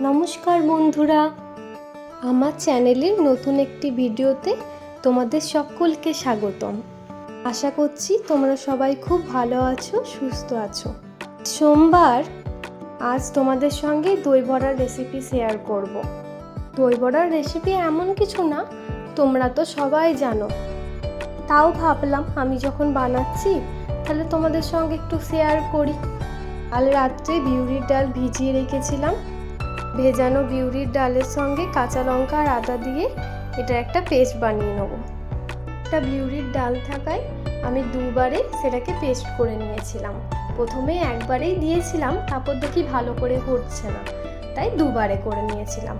নমস্কার বন্ধুরা, আমার চ্যানেলের নতুন একটি ভিডিওতে তোমাদের সকলকে স্বাগতম। আশা করছি তোমরা সবাই খুব ভালো আছো, সুস্থ আছো। সোমবার, আজ তোমাদের সঙ্গে দই বড়ার রেসিপি শেয়ার করব। দই বড়ার রেসিপি এমন কিছু না, তোমরা তো সবাই জানো, তাও ভাবলাম আমি যখন বানাচ্ছি তাহলে তোমাদের সঙ্গে একটু শেয়ার করি। কাল রাত্রে বিউলির ডাল ভিজিয়ে রেখেছিলাম। ভেজানো বিউলির ডালের সঙ্গে কাঁচা লঙ্কা আর আদা দিয়ে এটা একটা পেস্ট বানিয়ে নেব। একটা বিউলির ডাল থাকায় আমি দুবারে সেটাকে পেস্ট করে নিয়েছিলাম। প্রথমে একবারেই দিয়েছিলাম, তারপর দেখি ভালো করে হচ্ছে না, তাই দুবারে করে নিয়েছিলাম।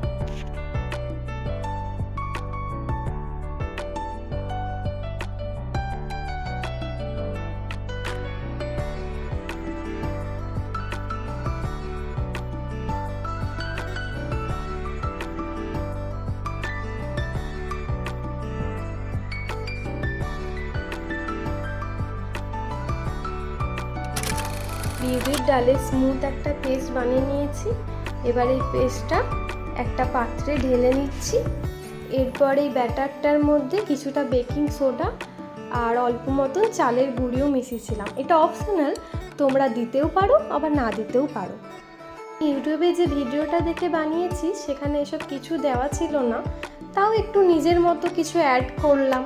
বিউলির ডালের স্মুথ একটা পেস্ট বানিয়ে নিয়েছি। এবার এই পেস্টটা একটা পাত্রে ঢেলে নিচ্ছি। এরপর এই ব্যাটারটার মধ্যে কিছুটা বেকিং সোডা আর অল্প মতন চালের গুঁড়িও মিশিয়েছিলাম। এটা অপশনাল, তোমরা দিতেও পারো আবার না দিতেও পারো। ইউটিউবে যে ভিডিওটা দেখে বানিয়েছি সেখানে এসব কিছু দেওয়া ছিল না, তাও একটু নিজের মতো কিছু অ্যাড করলাম।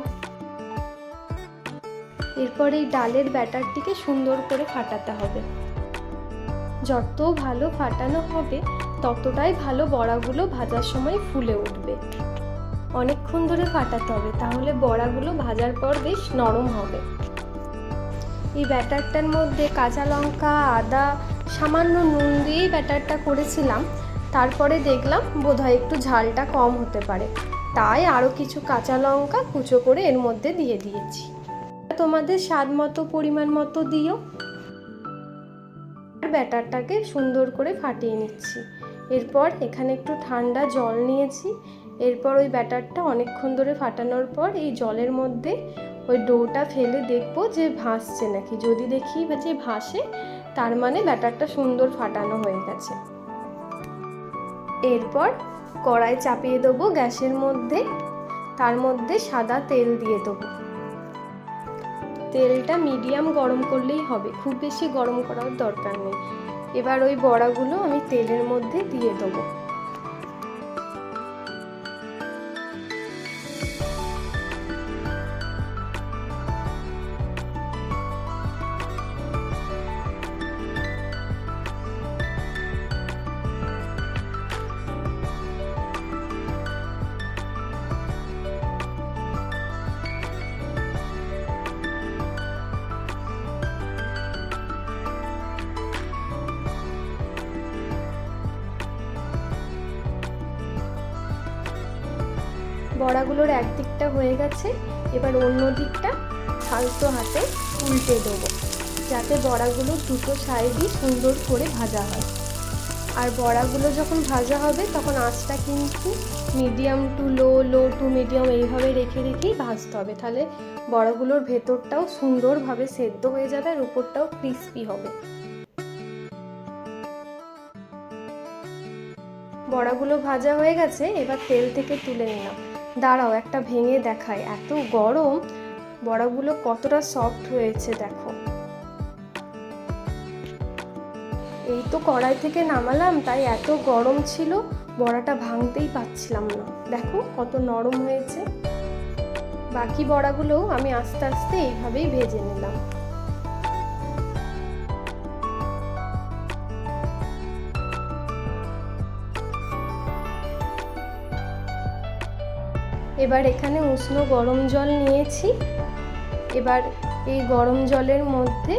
এরপর এই ডালের ব্যাটারটিকে সুন্দর করে ফাটাতে হবে। যত ভালো ফাটানো হবে ততটাই ভালো বড়াগুলো ভাজার সময় ফুলে উঠবে। অনেকক্ষণ ধরে ফাটাতে হবে, তাহলে বড়াগুলো ভাজার পর বেশ নরম হবে। এই ব্যাটারটার মধ্যে কাঁচা লঙ্কা, আদা, সামান্য নুন দিয়েই ব্যাটারটা করেছিলাম। তারপরে দেখলাম বোধহয় একটু ঝালটা কম হতে পারে, তাই আরও কিছু কাঁচা লঙ্কা কুচো করে এর মধ্যে দিয়ে দিয়েছি। তোমাদের স্বাদ মতো পরিমাণ মতো দিও। ব্যাটারটাকে সুন্দর করে ফাটিয়ে নিচ্ছি। এরপর এখানে একটু ঠান্ডা জল নিয়েছি। এরপর ওই ব্যাটারটা অনেকক্ষণ ধরে ফাটানোর পর এই জলের মধ্যে ওই ডোটা ফেলে দেখবো যে ভাসছে নাকি। যদি দেখি যে ভাসে, তার মানে ব্যাটারটা সুন্দর ফাটানো হয়ে গেছে। এরপর কড়াই চাপিয়ে দেবো গ্যাসের মধ্যে, তার মধ্যে সাদা তেল দিয়ে দেবো। তেলটা মিডিয়াম গরম করলেই হবে, খুব বেশি গরম করার দরকার নেই। এবার ওই বড়াগুলো আমি তেলের মধ্যে দিয়ে দেবো। বড়াগুলোর এক দিকটা হয়ে গেছে, এবার অন্য দিকটা আলতো হাতে উল্টে দেবো, যাতে বড়াগুলো দুটো সাইডই সুন্দর করে ভাজা হয়। আর বড়াগুলো যখন ভাজা হবে তখন আঁচটা কিন্তু medium to low, low to medium এইভাবে রেখে রেখেই ভাজতে হবে। তাহলে বড়াগুলোর ভেতরটাও সুন্দরভাবে সেদ্ধ হয়ে যাবে আর উপরটাও ক্রিস্পি হবে। বড়াগুলো ভাজা হয়ে গেছে, এবার তেল থেকে তুলে নিলাম। দাঁড়াও, একটা ভেঙে দেখায়, এত গরম, বড়াগুলো কতটা সফট হয়েছে দেখো। এই তো কড়াই থেকে নামালাম, তাই এত গরম ছিল বড়াটা ভাঙতেই পারছিলাম না। দেখো কত নরম হয়েছে। বাকি বড়াগুলোও আমি আস্তে আস্তে এইভাবেই ভেজে নিলাম। এবার এখানে উষ্ণ গরম জল নিয়েছি। এবার এই গরম জলের মধ্যে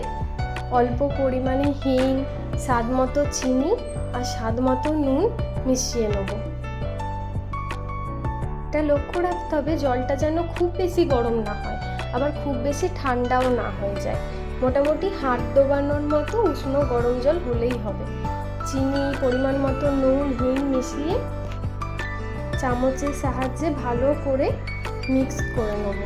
অল্প পরিমাণে হিং, স্বাদ মতো চিনি আর স্বাদ মতো নুন মিশিয়ে নেব। এটা লক্ষ্য রাখতে হবে জলটা যেন খুব বেশি গরম না হয়, আবার খুব বেশি ঠান্ডাও না হয়ে যায়। মোটামুটি হাত ডোবানোর মতো উষ্ণ গরম জল হলেই হবে। চিনি, পরিমাণ মতো নুন, হিং মিশিয়ে চামচের সাহায্যে ভালো করে মিক্স করে নেব।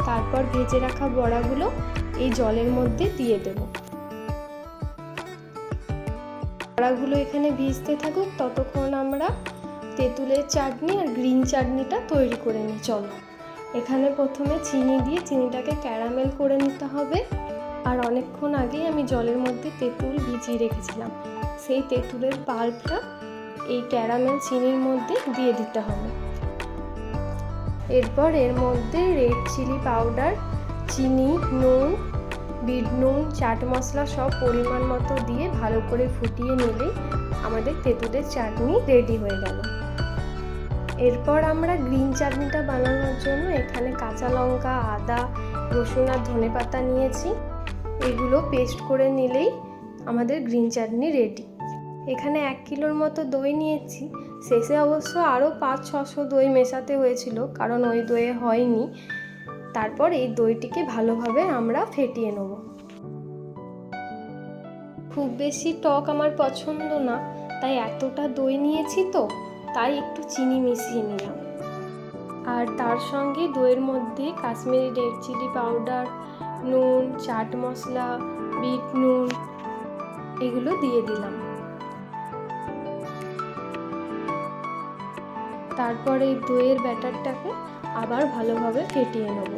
তারপর ভেজে রাখা বড়াগুলো এই জলের মধ্যে দিয়ে দেব। বড়াগুলো এখানে ভিজতে থাকুক, ততক্ষণ আমরা তেঁতুলের চাটনি আর গ্রিন চাটনিটা তৈরি করে নিই। চলো, এখানে প্রথমে চিনি দিয়ে চিনিটাকে ক্যারামেল করে নিতে হবে। আর অনেকক্ষণ আগেই আমি জলের মধ্যে তেঁতুল ভিজিয়ে রেখেছিলাম, সেই তেঁতুলের পাল্পটা এই ক্যারামেল চিনির মধ্যে দিয়ে দিতে হবে। এরপর এর মধ্যে রেড চিলি পাউডার, চিনি, নুন, বিট নুন, চাট মশলা সব পরিমাণ মতো দিয়ে ভালো করে ফুটিয়ে নিলেই আমাদের তেঁতুলের চাটনি রেডি হয়ে গেল। এরপর আমরা গ্রিন চাটনিটা বানানোর জন্য এখানে কাঁচা লঙ্কা, আদা, রসুন আর ধনেপাতা নিয়েছি। এগুলো পেস্ট করে নিলেই আমাদের গ্রিন চাটনি রেডি। এখানে 1 কিলোর মতো দই নিয়েছি। শেষে অবশ্য আরও 500-600 দই মেশাতে হয়েছিল, কারণ ওই দইয়ে হয়নি। তারপর এই দইটিকে ভালোভাবে আমরা ফেটিয়ে নেব। খুব বেশি টক আমার পছন্দ না, তাই এতটা দই নিয়েছি তো তাই একটু চিনি মিশিয়ে নিলাম। আর তার সঙ্গে দইয়ের মধ্যে কাশ্মীরি রেড চিলি পাউডার, নুন, চাট মশলা, বিট নুন এগুলো দিয়ে দিলাম। তারপরে এই দইয়ের ব্যাটারটাকে আবার ভালোভাবে ফেটিয়ে নেব।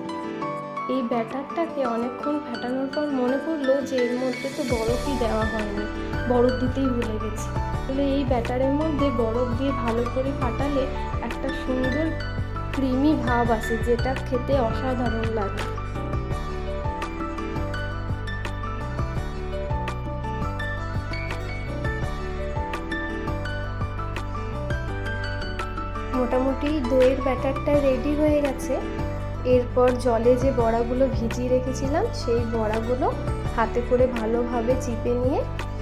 এই ব্যাটারটাকে অনেকক্ষণ ফেটানোর পর মনে পড়লো যে এর মধ্যে তো বরফই দেওয়া হয়নি, বরফ দিতেই ভুলে গেছি। তাহলে এই ব্যাটারের মধ্যে বরফ দিয়ে ভালো করে ফাটালে একটা সুন্দর ক্রিমি ভাব আসে, যেটা খেতে অসাধারণ লাগে। মোটামুটি দইয়ের ব্যাটারটা রেডি হয়ে গেছে। এরপর জলে যে বড়াগুলো ভিজিয়ে রেখেছিলাম সেই বড়াগুলো হাতে করে ভালোভাবে চিপে নিয়ে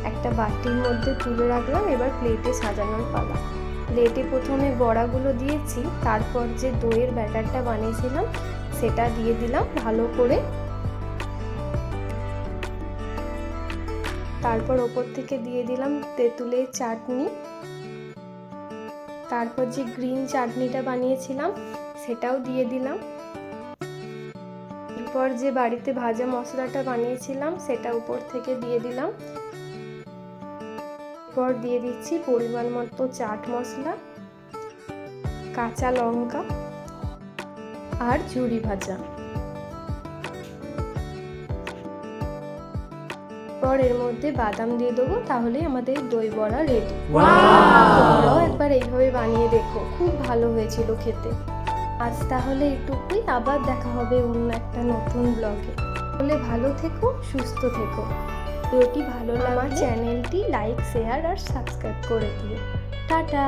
একটা বাটির মধ্যে তুলে রাখলাম। এবার প্লেটে সাজানোর পালা। প্লেটে প্রথমে বড়াগুলো দিয়েছি, তারপর যে দইয়ের ব্যাটারটা বানিয়েছিলাম সেটা দিয়ে দিলাম ভালো করে। তারপর ওপর থেকে দিয়ে দিলাম তেঁতুলের চাটনি। তারপর যে গ্রিন চাটনিটা বানিয়েছিলাম সেটাও দিয়ে দিলাম। এরপর যে বাড়িতে ভাজা মশলাটা বানিয়েছিলাম সেটা উপর থেকে দিয়ে দিলাম। এরপর দিয়ে দিচ্ছি পরিমাণ মতো চাট মশলা, কাঁচা লঙ্কা আর ঝুরি ভাজা। এরপর এর মধ্যে বাদাম দিয়ে দেবো, তাহলে আমাদের দই বড়া রেডি। তোমরাও একবার এইভাবে বানিয়ে দেখো, খুব ভালো হয়েছিল খেতে। আজ তাহলে এটুকুই, আবার দেখা হবে অন্য একটা নতুন ব্লগে। তাহলে ভালো থেকো, সুস্থ থেকো। ভিডিওটি ভালো লাগলে আমার চ্যানেলটি লাইক, শেয়ার আর সাবস্ক্রাইব করে দিও। টাটা।